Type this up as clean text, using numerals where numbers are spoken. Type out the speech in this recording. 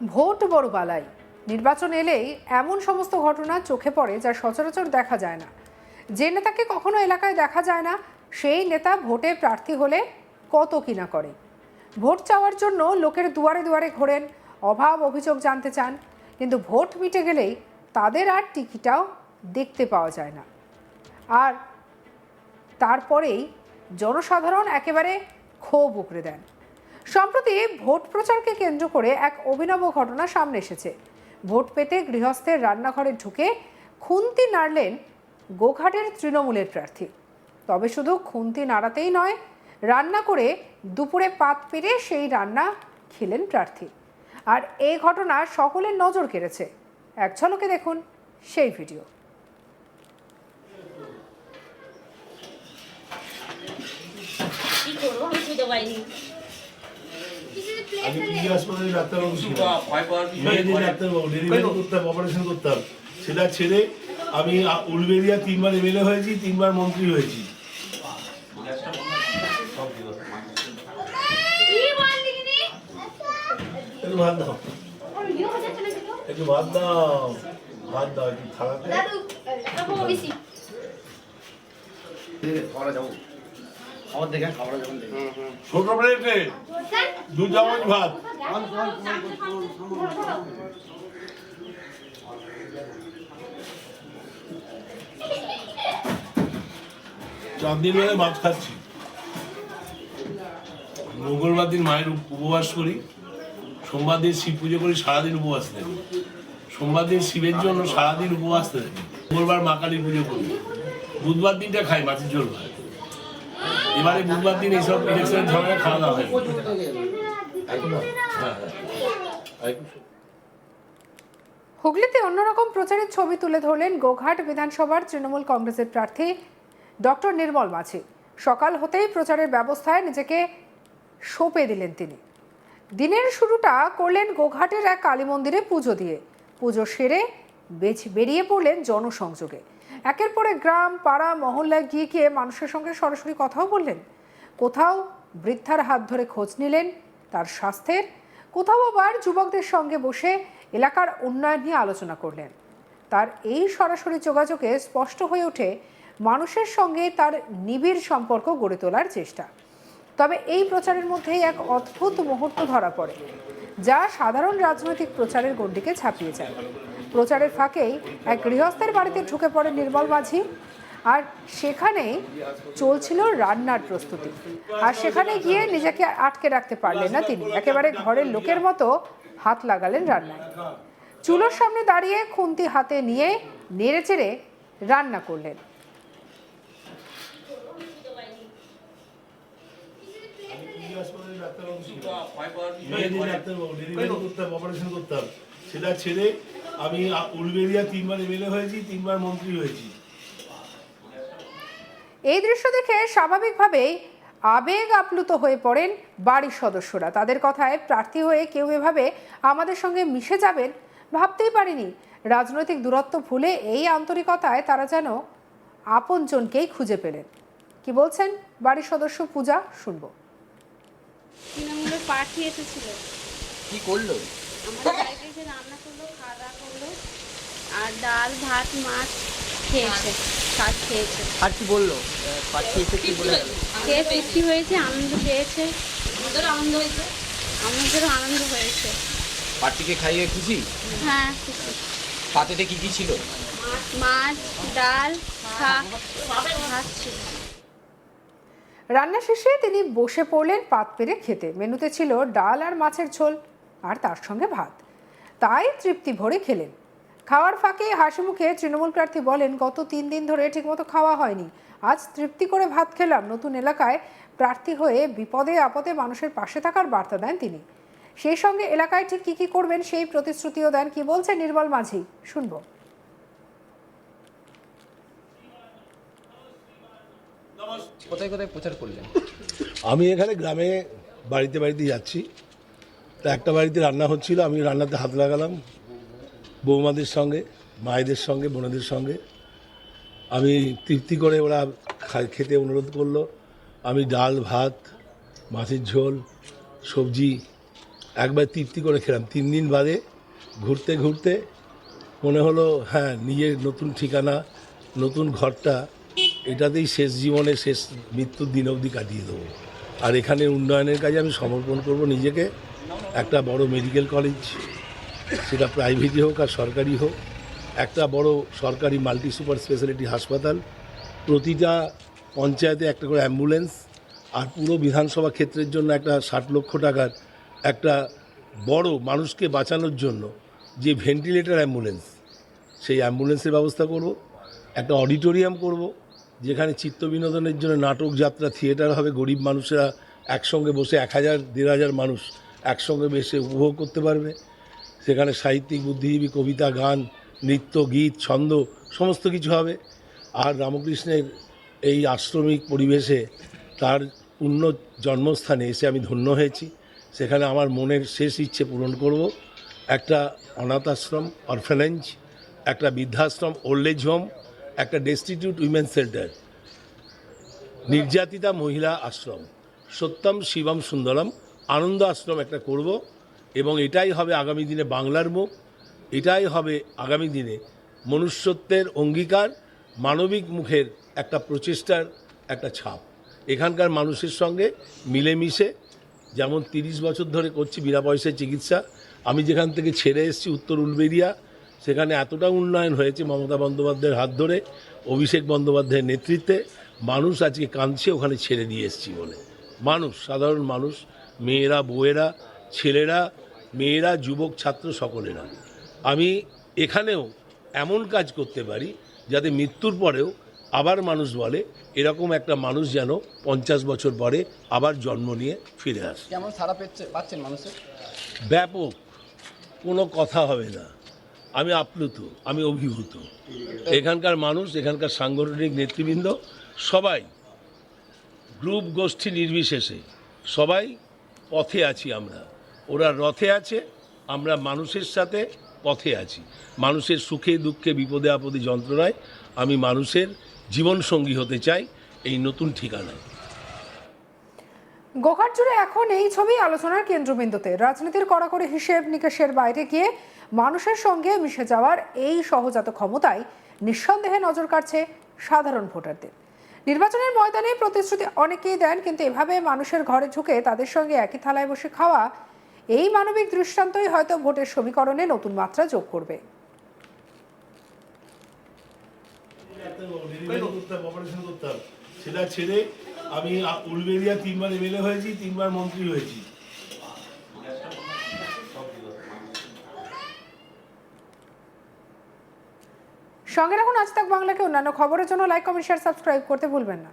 Vote বড় বালাই। নির্বাচন এলেই এমন সমস্ত ঘটনা চোখে পড়ে যা সচরাচর দেখা যায় না। যে নেতাকে কখনো এলাকায় দেখা যায় না, সেই নেতা ভোটে প্রার্থী হলে কত কিনা করে। ভোট চাওয়ার জন্য লোকের দুয়ারে দুয়ারে ঘোরেন, অভাব অভিযোগ জানতে চান, কিন্তু ভোট মিটে গেলেই তাদের আর টিকিটাও দেখতে পাওয়া যায় না। আর তারপরেই জনসাধারণ একেবারে ক্ষোভ উগরে দেন। সম্প্রতি ভোট প্রচারকে কেন্দ্র করে এক অভিনব ঘটনা সামনে এসেছে। ভোট পেতে গৃহস্থের রান্নাঘরে ঢুকে খুন্তি নাড়লেন গোঘাটের তৃণমূলের প্রার্থী। তবে শুধু খুন্তি নাড়াতেই নয়, রান্না করে দুপুরে পাত পেরে সেই রান্না খেলেন প্রার্থী। আর এই ঘটনা সকলের নজর কেড়েছে। এক ঝলকে দেখুন সেই ভিডিও। অপারেশন করতাম, সেটা ছেড়ে আমি উলবেরিয়া 3 বার এমএলএ হয়েছি, 3 বার মন্ত্রী হয়েছি। একটু ভাত দাও, একটু ভাত দাও, ভাত দাও একটু থালাতে। ছোট প্লেটে 2 চামচ ভাত। চাঁদনি বেলায় ভাত খাচ্ছি। মঙ্গলবার দিন মায়ের উপবাস করি, সোমবার দিন শিব পুজো করি, সারাদিন উপবাস থাকি। সোমবার দিন শিবের জন্য সারাদিন উপবাস থাকি। মঙ্গলবার মা কালী পুজো করি, বুধবার দিনটা খাই মাছের ঝোল খাই। এবারে বুধবার দিন এইসব ইলেকশনের ঝগড়া খাওয়া দাওয়া হয়। হুগলিতে অন্যরকম প্রচারের ছবি তুলে ধরলেন গোঘাট বিধানসভার তৃণমূল কংগ্রেসের প্রার্থী ডক্টর নির্মল মাঝি। সকাল হতেই প্রচারের ব্যবস্থায় নিজেকে সঁপে দিলেন তিনি। দিনের শুরুটা করলেন গোঘাটের এক কালী মন্দিরে পুজো দিয়ে। পুজো সেরে বেরিয়ে পড়লেন জনসংযোগে। একের পরে গ্রাম, পাড়া, মহল্লায় গিয়ে গিয়ে মানুষের সঙ্গে সরাসরি কথাও বললেন। কোথাও বৃদ্ধার হাত ধরে খোঁজ নিলেন তার স্বাস্থ্যের, কোথাও আবার যুবকদের সঙ্গে বসে এলাকার উন্নয়ন নিয়ে আলোচনা করলেন। তার এই সরাসরি যোগাযোগে স্পষ্ট হয়ে ওঠে মানুষের সঙ্গে তার নিবিড় সম্পর্ক গড়ে তোলার চেষ্টা। তবে এই প্রচারের মধ্যেই এক অদ্ভুত মুহূর্ত ধরা পড়ে, যা সাধারণ রাজনৈতিক প্রচারের গণ্ডিকে ছাপিয়ে যায়। প্রচারের ফাঁকেই এক গৃহস্থের বাড়িতে ঢুকে পড়ে নির্মল মাঝি, আর সেখানেই চলছিল রান্নার প্রস্তুতি। আর সেখানে গিয়ে নিজেকে আটকে রাখতে পারলেন না তিনি, একেবারে ঘরের লোকের মতো হাত লাগালেন রান্নায়। চুলোর সামনে দাঁড়িয়ে খুন্তি হাতে নিয়ে নেড়েচেড়ে রান্না করলেন। অপারেশন করতাম, সেটা ছেড়ে আমি উলবেরিয়া 3 বার এমএলএ হয়েছি, 3 বার মন্ত্রী হয়েছি। এই দৃশ্য দেখে স্বাভাবিকভাবেই আবেগ আপ্লুত হয়ে পড়েন বাড়ির সদস্যরা। তাদের কথায় প্রার্থী হয়ে কেউ এভাবে আমাদের সঙ্গে মিশে যাবেন ভাবতেই পারেনি। রাজনৈতিক দূরত্ব ভুলে এই আন্তরিকতায় তারা যেন আপনজনকেই খুঁজে পেলেন। কি বলছেন বাড়ির সদস্য পূজা, শুনবো। তৃণমূলের প্রার্থী এসেছিল, কি করলো? আমাদের বাড়িতে এসে রান্না করলো, খাওয়া দাওয়া করলো, আর ডাল ভাত মাছ খেয়েছে, শাক খেয়েছে। আর কি বললো? প্রার্থী এসে কি বলে? খেয়ে তৃপ্তি হয়েছে, আনন্দ পেয়েছে, আমাদেরও আনন্দ হয়েছে। আমাদেরও আনন্দ হয়েছে। প্রার্থীকে খাইয়ে খুশি? হ্যাঁ খুশি। পাতেতে কি কি ছিল? মাছ, ডাল, শাক, ভাত ছিল। রান্না শেষে তিনি বসে পড়লেন পাত পেরে খেতে। মেনুতে ছিল ডাল আর মাছের ঝোল, আর তার সঙ্গে ভাত। তাই তৃপ্তি ভরে খেলেন। খাওয়ার ফাঁকে হাসি মুখে তৃণমূল প্রার্থী বলেন, গত 3 দিন ধরে ঠিকমতো খাওয়া হয়নি, আজ তৃপ্তি করে ভাত খেলাম। নতুন এলাকায় প্রার্থী হয়ে বিপদে আপদে মানুষের পাশে থাকার বার্তা দেন তিনি। সেই সঙ্গে এলাকায় ঠিক কী কী করবেন সেই প্রতিশ্রুতিও দেন। কি বলছে নির্মল মাঝি, শুনবো। কোথায় কোথায় প্রচার করলেন? আমি এখানে গ্রামে বাড়িতে বাড়িতে যাচ্ছি। তা একটা বাড়িতে রান্না হচ্ছিল, আমি রান্নাতে হাত লাগালাম। বৌমাদের সঙ্গে, মায়েদের সঙ্গে, বোনেদের সঙ্গে আমি তৃপ্তি করে, ওরা খেতে অনুরোধ করলো। আমি ডাল ভাত, মাছের ঝোল, সবজি একবার তৃপ্তি করে খেলাম। 3 দিন বাদে ঘুরতে ঘুরতে মনে হলো হ্যাঁ, নিজের নতুন ঠিকানা, নতুন ঘরটা, এটাতেই শেষ জীবনে শেষ মৃত্যুর দিন অবধি কাটিয়ে দেবো। আর এখানে উন্নয়নের কাজে আমি সমর্পণ করব নিজেকে। একটা বড় মেডিকেল কলেজ, সেটা প্রাইভেটই হোক আর সরকারি হোক, একটা বড় সরকারি মাল্টি সুপার স্পেশালিটি হাসপাতাল, প্রতিটা পঞ্চায়েতে একটা করে অ্যাম্বুলেন্স, আর পুরো বিধানসভা ক্ষেত্রের জন্য একটা 60 লক্ষ টাকার একটা বড় মানুষকে বাঁচানোর জন্য যে ভেন্টিলেটর অ্যাম্বুলেন্স, সেই অ্যাম্বুলেন্সের ব্যবস্থা করব। একটা অডিটোরিয়াম করব, যেখানে চিত্ত বিনোদনের জন্য নাটক, যাত্রা, থিয়েটার হবে। গরিব মানুষেরা একসঙ্গে বসে 1000-1500 মানুষ একসঙ্গে বসে উপভোগ করতে পারবে। সেখানে সাহিত্যিক, বুদ্ধিজীবী, কবিতা, গান, নৃত্য, গীত, ছন্দ সমস্ত কিছু হবে। আর রামকৃষ্ণের এই আশ্রমিক পরিবেশে, তার পুণ্য জন্মস্থানে এসে আমি ধন্য হয়েছি। সেখানে আমার মনের শেষ ইচ্ছে পূরণ করব। একটা অনাথ আশ্রম, অরফানেজ, একটা বৃদ্ধাশ্রম, ওল্ড এজ হোম, একটা ডেস্টিটিউট উইমেন সেন্টার, নির্যাতিতা মহিলা আশ্রম, সত্যম শিবম সুন্দরম আনন্দ আশ্রম একটা করব। এবং এটাই হবে আগামী দিনে বাংলার মুখ, এটাই হবে আগামী দিনে মনুষ্যত্বের অঙ্গীকার, মানবিক মুখের একটা প্রচেষ্টার একটা ছাপ। এখানকার মানুষের সঙ্গে মিলেমিশে, যেমন 30 বছর ধরে করছি বিনা পয়সায় চিকিৎসা। আমি যেখান থেকে ছেড়ে এসেছি উত্তর উলবেড়িয়া, সেখানে এতটা উন্নয়ন হয়েছে মমতা বন্দ্যোপাধ্যায়ের হাত ধরে, অভিষেক বন্দ্যোপাধ্যায়ের নেতৃত্বে। মানুষ আজকে কাঁদছে ওখানে ছেড়ে দিয়ে এসেছি বলে। মানুষ, সাধারণ মানুষ, মেয়েরা, বউয়েরা, ছেলেরা, মেয়েরা, যুবক, ছাত্র, সকলেরা। আমি এখানেও এমন কাজ করতে পারি যাতে মৃত্যুর পরেও আবার মানুষ বলে এরকম একটা মানুষ যেন 50 বছর পরে আবার জন্ম নিয়ে ফিরে আসে। কেমন সারা পাচ্ছেন মানুষের? ব্যাপক, কোনো কথা হবে না। আমি আপ্লুত, আমি অভিভূত। এখানকার মানুষ, এখানকার সাংগঠনিক নেতৃবৃন্দ সবাই, গ্রুপ গোষ্ঠী নির্বিশেষে সবাই পথে আছি আমরা। ওরা রথে আছে, আমরা মানুষের সাথে পথে আছি। মানুষের সুখে দুঃখে, বিপদে আপদে, যন্ত্রণায় আমি মানুষের জীবনসঙ্গী হতে চাই এই নতুন ঠিকানায়। গোঘাট জুড়ে এখন এই ছবি আলোচনার কেন্দ্রবিন্দুতে। রাজনীতির কড়াকড়ি হিসেব নিকেশের বাইরে গিয়ে মানুষের সঙ্গে মিশে যাওয়ার এই সহজাত ক্ষমতায় নিঃসন্দেহে নজর কাটছে সাধারণ ভোটারদের। নির্বাচনের ময়দানে প্রতিশ্রুতি অনেকেই দেন, কিন্তু এভাবে মানুষের ঘরে ঢুকে তাদের সঙ্গে একই থালায় বসে খাওয়া, এই মানবিক দৃষ্টান্তই হয়তো ভোটের সমীকরণে নতুন মাত্রা যোগ করবে। সেটা ছেড়ে আমি উলবেড়িয়া 3 বার এমএলএ হয়েছি, 3 বার মন্ত্রী হয়েছি। সঙ্গে রাখুন আজ তাক বাংলাকে। অন্যান্য খবরের জন্য লাইক, কমেন্ট, শেয়ার, সাবস্ক্রাইব করতে ভুলবেন না।